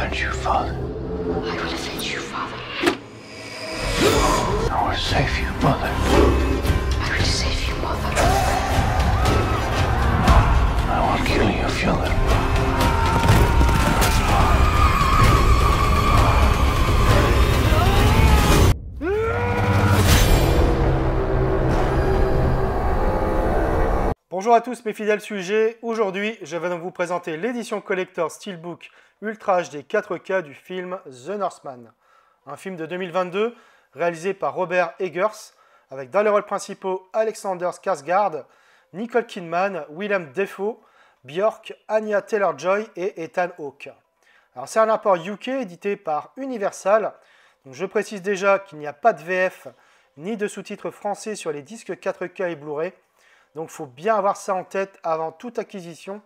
avenge you, Father. I will avenge you, Father. I will save you, Mother. I will save you, Mother. I will kill you if you let me. Bonjour à tous mes fidèles sujets, aujourd'hui je vais donc vous présenter l'édition collector Steelbook Ultra HD 4K du film The Northman. Un film de 2022 réalisé par Robert Eggers avec dans les rôles principaux Alexander Skarsgård, Nicole Kidman, Willem Dafoe, Björk, Anya Taylor-Joy et Ethan Hawke. Alors c'est un import UK édité par Universal. Donc je précise déjà qu'il n'y a pas de VF ni de sous-titres français sur les disques 4K et Blu-ray. Donc, il faut bien avoir ça en tête avant toute acquisition.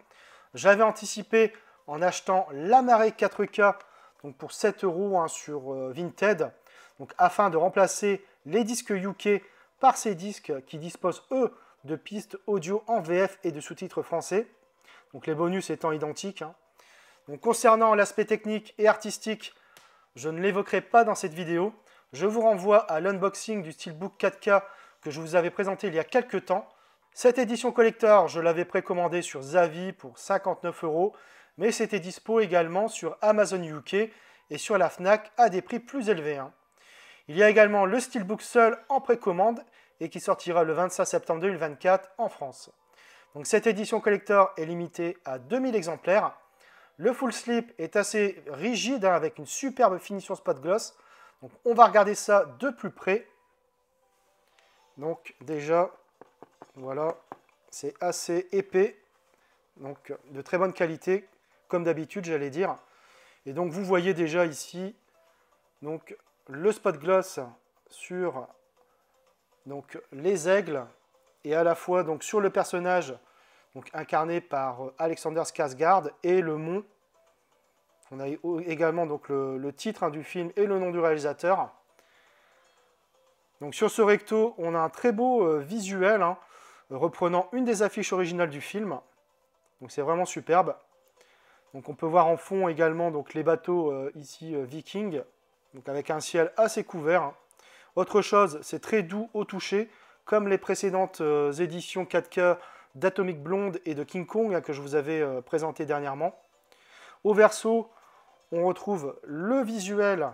J'avais anticipé en achetant l'Amaré 4K donc pour 7 € sur Vinted, donc afin de remplacer les disques UK par ces disques qui disposent, eux, de pistes audio en VF et de sous-titres français. Donc, les bonus étant identiques. Donc, concernant l'aspect technique et artistique, je ne l'évoquerai pas dans cette vidéo. Je vous renvoie à l'unboxing du Steelbook 4K que je vous avais présenté il y a quelques temps. Cette édition collector, je l'avais précommandée sur Zavi pour 59 €, mais c'était dispo également sur Amazon UK et sur la Fnac à des prix plus élevés. Il y a également le Steelbook seul en précommande et qui sortira le 25 septembre 2024 en France. Donc cette édition collector est limitée à 2000 exemplaires. Le full slip est assez rigide avec une superbe finition spot gloss. Donc on va regarder ça de plus près. Donc déjà... Voilà, c'est assez épais, donc de très bonne qualité, comme d'habitude j'allais dire. Et donc vous voyez déjà ici donc, le spot gloss sur donc, les aigles et à la fois donc, sur le personnage donc, incarné par Alexander Skarsgård et le mont. On a également donc, le titre du film et le nom du réalisateur. Donc sur ce recto, on a un très beau visuel, reprenant une des affiches originales du film. Donc c'est vraiment superbe. Donc on peut voir en fond également donc, les bateaux ici vikings, donc avec un ciel assez couvert. Autre chose, c'est très doux au toucher, comme les précédentes éditions 4K d'Atomic Blonde et de King Kong que je vous avais présenté dernièrement. Au verso, on retrouve le visuel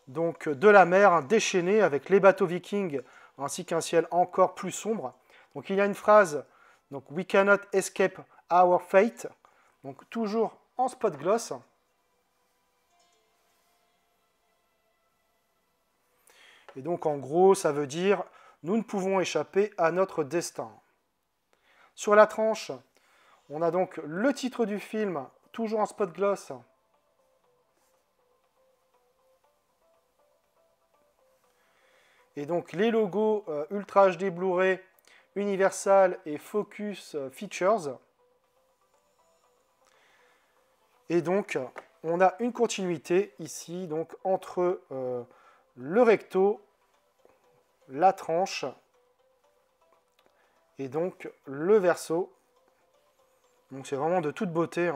donc, de la mer déchaînée avec les bateaux vikings ainsi qu'un ciel encore plus sombre. Donc il y a une phrase, donc We cannot escape our fate, donc toujours en spot gloss. Et donc en gros, ça veut dire nous ne pouvons échapper à notre destin. Sur la tranche, on a donc le titre du film, toujours en spot gloss. Et donc les logos Ultra HD Blu-ray, Universal et Focus Features. Et donc, on a une continuité ici donc, entre le recto, la tranche et donc le verso. Donc c'est vraiment de toute beauté.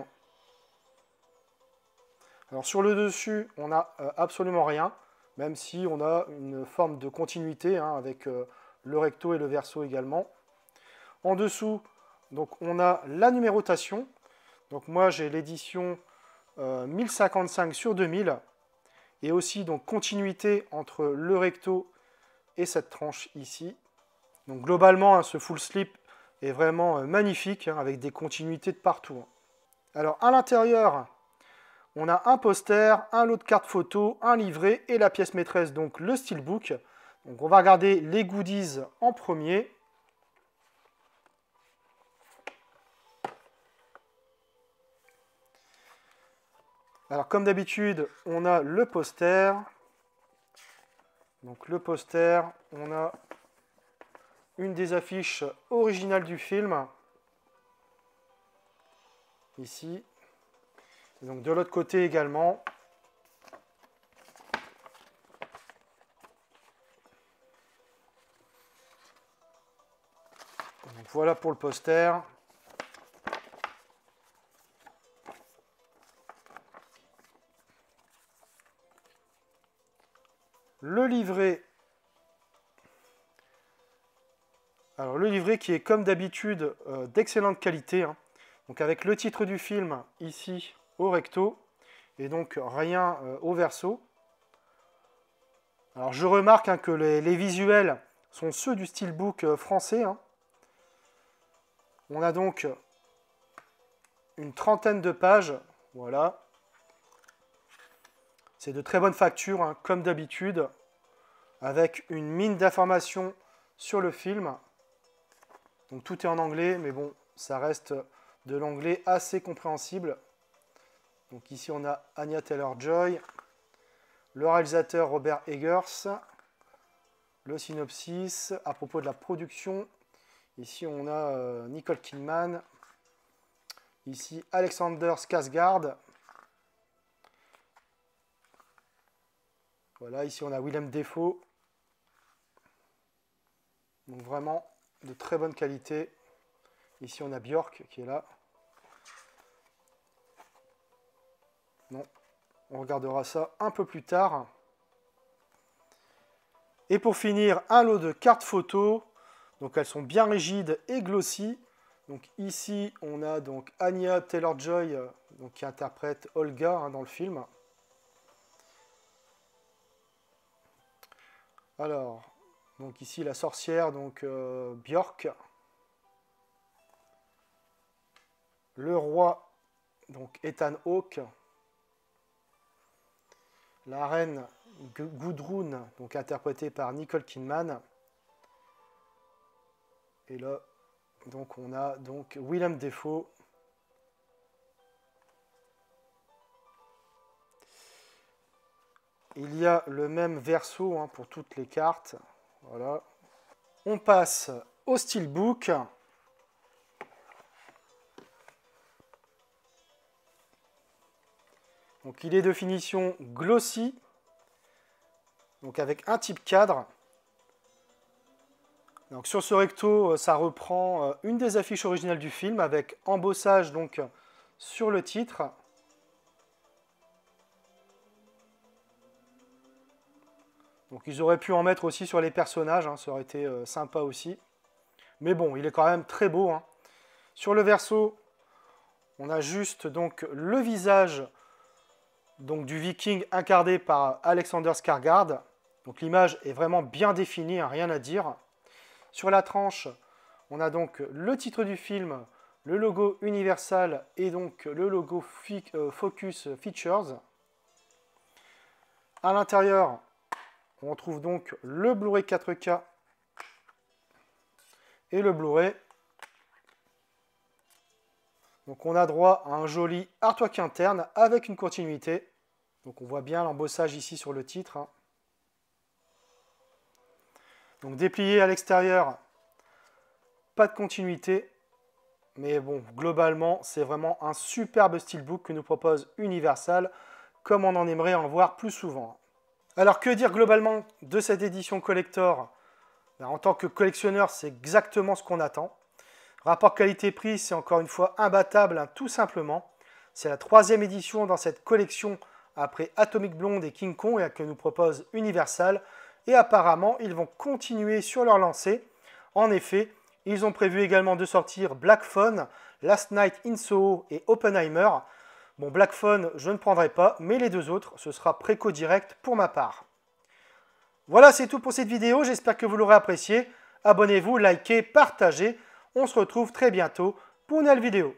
Alors sur le dessus, on n'a absolument rien, même si on a une forme de continuité avec le recto et le verso également. En dessous, donc, on a la numérotation. Donc moi, j'ai l'édition 1055 sur 2000. Et aussi, donc, continuité entre le recto et cette tranche ici. Donc globalement, ce full slip est vraiment magnifique, avec des continuités de partout. Alors, à l'intérieur, on a un poster, un lot de cartes photos, un livret et la pièce maîtresse, donc le Steelbook. Donc on va regarder les goodies en premier. Alors comme d'habitude, on a le poster. Donc le poster, on a une des affiches originales du film. Ici. Et donc de l'autre côté également. Donc voilà pour le poster. Le livret. Alors le livret qui est comme d'habitude d'excellente qualité, hein. Donc avec le titre du film ici au recto et donc rien au verso. Alors je remarque hein, que les visuels sont ceux du steelbook français, hein. On a donc une trentaine de pages, voilà. C'est de très bonne facture, hein, comme d'habitude, avec une mine d'informations sur le film. Donc tout est en anglais, mais bon, ça reste de l'anglais assez compréhensible. Donc ici on a Anya Taylor-Joy, le réalisateur Robert Eggers, le synopsis à propos de la production. Ici on a Nicole Kidman, ici Alexander Skarsgård. Voilà, ici on a Willem Dafoe. Donc vraiment de très bonne qualité. Ici on a Björk qui est là. Non, on regardera ça un peu plus tard. Et pour finir, un lot de cartes photos. Donc elles sont bien rigides et glossy. Donc ici on a donc Anya Taylor-Joy qui interprète Olga hein, dans le film. Alors, donc ici la sorcière, donc Björk. Le roi, donc Ethan Hawke. La reine Gudrun, donc interprétée par Nicole Kidman. Et là, donc on a donc Willem Dafoe. Il y a le même verso hein, pour toutes les cartes. Voilà. On passe au steelbook. Donc il est de finition glossy, donc avec un type cadre. Donc sur ce recto, ça reprend une des affiches originales du film avec embossage donc sur le titre. Donc ils auraient pu en mettre aussi sur les personnages, hein, ça aurait été sympa aussi. Mais bon, il est quand même très beau, hein. Sur le verso, on a juste donc le visage donc, du viking incarné par Alexander Skarsgård. Donc l'image est vraiment bien définie, hein, rien à dire. Sur la tranche, on a donc le titre du film, le logo Universal et donc le logo Focus Features. À l'intérieur, on trouve donc le Blu-ray 4K et le Blu-ray. Donc on a droit à un joli artwork interne avec une continuité. Donc on voit bien l'embossage ici sur le titre, hein. Donc déplié à l'extérieur, pas de continuité. Mais bon, globalement, c'est vraiment un superbe steelbook que nous propose Universal, comme on en aimerait en voir plus souvent. Alors que dire globalement de cette édition collector? En tant que collectionneur, c'est exactement ce qu'on attend. Rapport qualité-prix, c'est encore une fois imbattable, hein, tout simplement. C'est la 3e édition dans cette collection après Atomic Blonde et King Kong que nous propose Universal. Et apparemment, ils vont continuer sur leur lancée. En effet, ils ont prévu également de sortir Black Phone, Last Night in Soho et Oppenheimer. Bon, Black Phone, je ne prendrai pas, mais les deux autres, ce sera préco direct pour ma part. Voilà, c'est tout pour cette vidéo. J'espère que vous l'aurez apprécié. Abonnez-vous, likez, partagez. On se retrouve très bientôt pour une nouvelle vidéo.